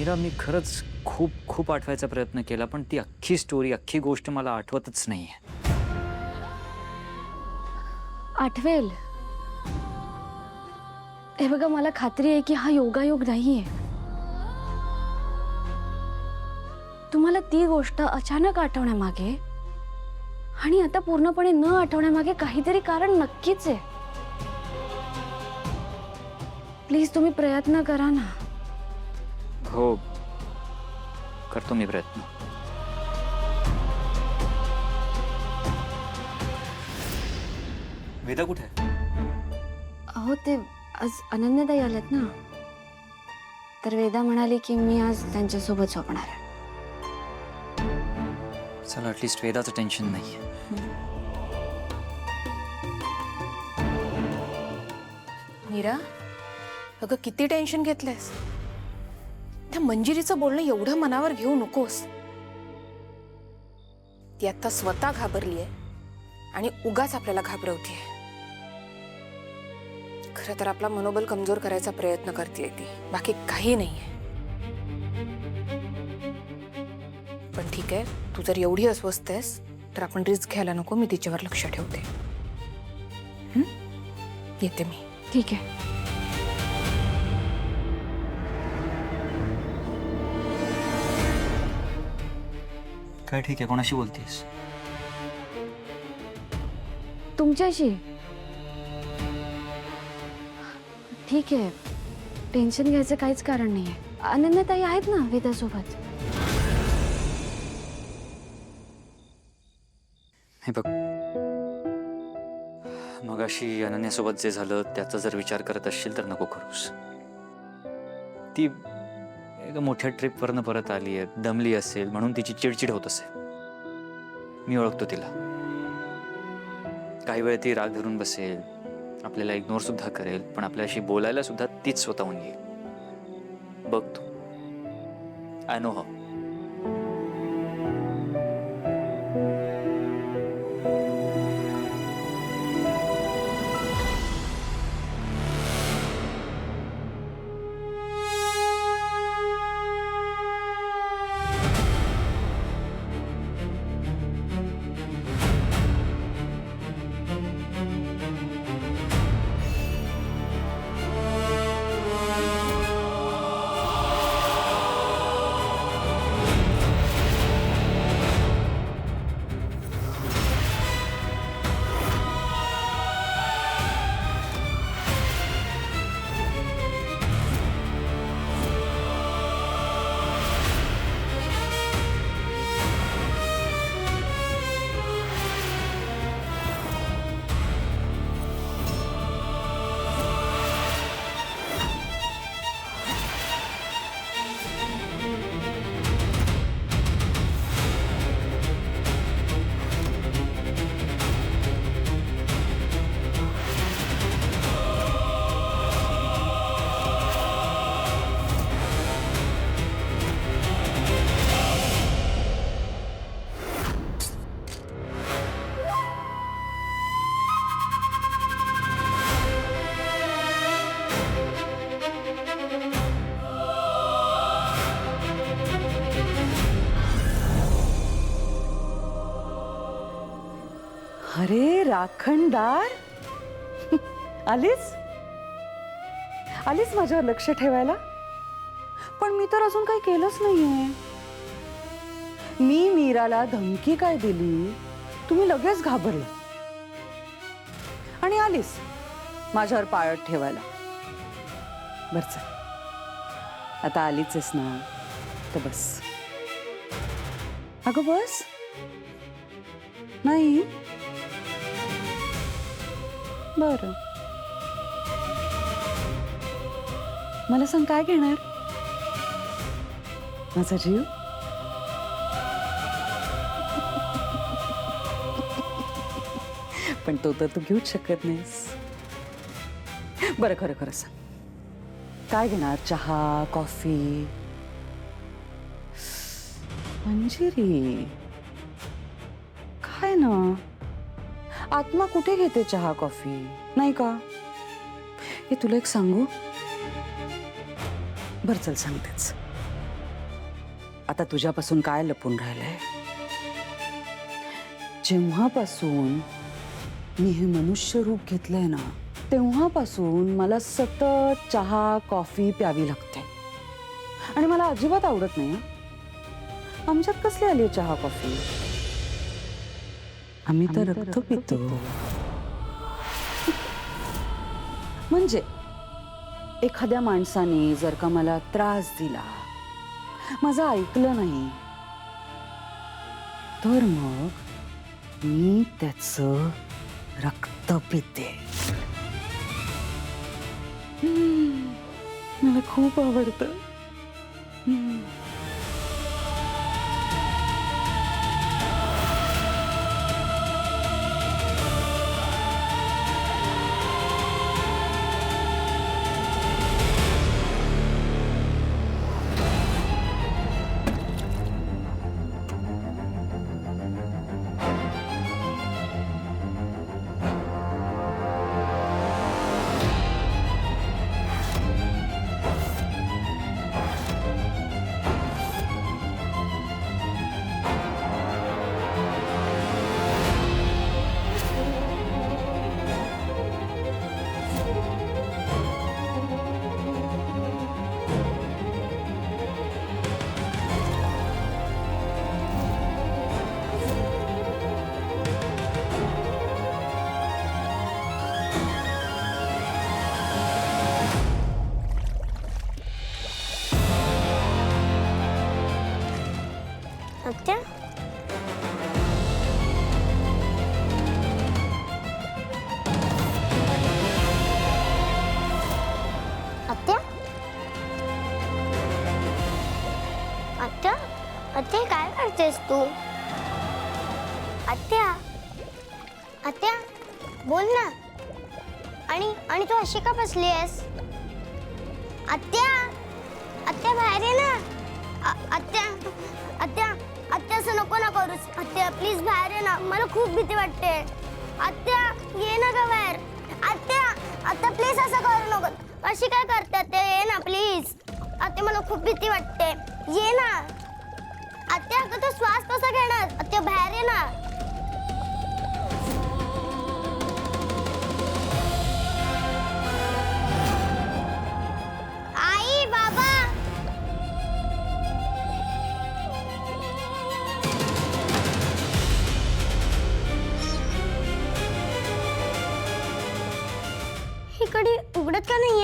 मीरा, मी खरंच खूप खूप आठवायचा प्रयत्न केला, पण ती अख्खी स्टोरी, अख्खी गोष्ट मला आठवतच नाहीये. आठवेल. हे बघा, मला खात्री आहे की हा योगायोग नाहीये. तुम्हाला ती गोष्ट अचानक आठवण्यामागे आणि आता पूर्णपणे न आठवण्यामागे काहीतरी कारण नक्कीच आहे. प्लीज तुम्ही प्रयत्न करा ना. हो, करतो मी प्रयत्न. वेदा कुठे आहे? अहो, ते आज अनन्यताई आल्यात ना, तर वेदा म्हणाली की मी आज त्यांच्यासोबत झोपणार आहे. चला, ॲटलिस्ट वेदाचं टेन्शन नाही. मीरा, अगं किती टेन्शन घेतलंयस? त्या मंजिरीचं बोलणं एवढं मनावर घेऊ नकोस. ती आता स्वतः घाबरलीये आणि उगाच आपल्याला घाबरवतीये. खरं तर आपला मनोबल कमजोर करायचा प्रयत्न करतेय ती, बाकी काही नाहीये. पण ठीक आहे, तू जर एवढी अस्वस्थ आहेस तर आपण रिस्क घ्यायला नको. मी तिच्यावर लक्ष ठेवते. येते मी. ठीक आहे. काय ठीक आहे? कोणाशी बोलतेस? तुमच्याशी. ठीक आहे, टेन्शन घ्यायचं काहीच कारण नाहीये. अनन्यताई आहेत ना वेदासोबत. हे बघ, मगाशी अनन्यासोबत जे झालं त्याचा जर विचार करत असशील तर नको करूस. ती एका मोठ्या ट्रिपवरनं परत आली आहे, दमली असेल, म्हणून तिची चिडचिड होत असेल. मी ओळखतो तिला. काही वेळ ती राग धरून बसेल, आपल्याला इग्नोर सुद्धा करेल, पण आपल्याशी बोलायला सुद्धा तीच स्वतःहून येईल. बघ तू. I know how. अरे राखणदार, आलीस आलीस माझ्यावर लक्ष ठेवायला. पण मी तर अजून काही केलंच नाहीये. मी मीराला धमकी काय दिली, तुम्ही लगेच घाबरला आणि आलीस माझ्यावर पाळत ठेवायला. बरं चल, आता आलीच आहेस ना, तर बस. अगं बस. नाही, बरं. मला सांग, काय घेणार? माझा जीव? पण तो तर तू घेऊच शकत नाहीस. बरं, खरं खरं सांग, काय घेणार? चहा, कॉफी? मंजिरी, काय ना, आत्मा कुठे घेते चहा कॉफी, नाही का? हे तुला एक सांगू? बरं चल, सांगतेच. आता तुझ्यापासून काय लपून राहिलंय? जेव्हापासून मी हे मनुष्य रूप घेतलंय ना, तेव्हापासून मला सतत चहा कॉफी प्यावी लागते आणि मला अजिबात आवडत नाही हं. आमच्यात कसली आली चहा कॉफी? आम्ही तर रक्त पितो. म्हणजे एखाद्या माणसाने जर का मला त्रास दिला, माझं ऐकलं नाही, तर मग मी त्याचं रक्त पिते. मला खूप आवडतं. आत्या आत्या आत्या आत्या काय करतेस तू? आत्या आत्या बोल ना. आणि तू अशी का बसली आहेस? आत्या आत्या बाहेर ये ना. आत्या आत्या आत्या असं नको ना करूस. आत्या प्लीज बाहेर ये ना, मला खूप भीती वाटते. आत्या ये ना ग बाहेर. आत्या आत्या प्लीज असं करू नको. अशी काय करते आत्या? ये ना प्लीज. आत्या मला खूप भीती वाटते. ये ना आत्या. अगं तू श्वास कसा घेणार? आत्या बाहेर ये ना. आई बाबा ही कडी उघडत का नाही?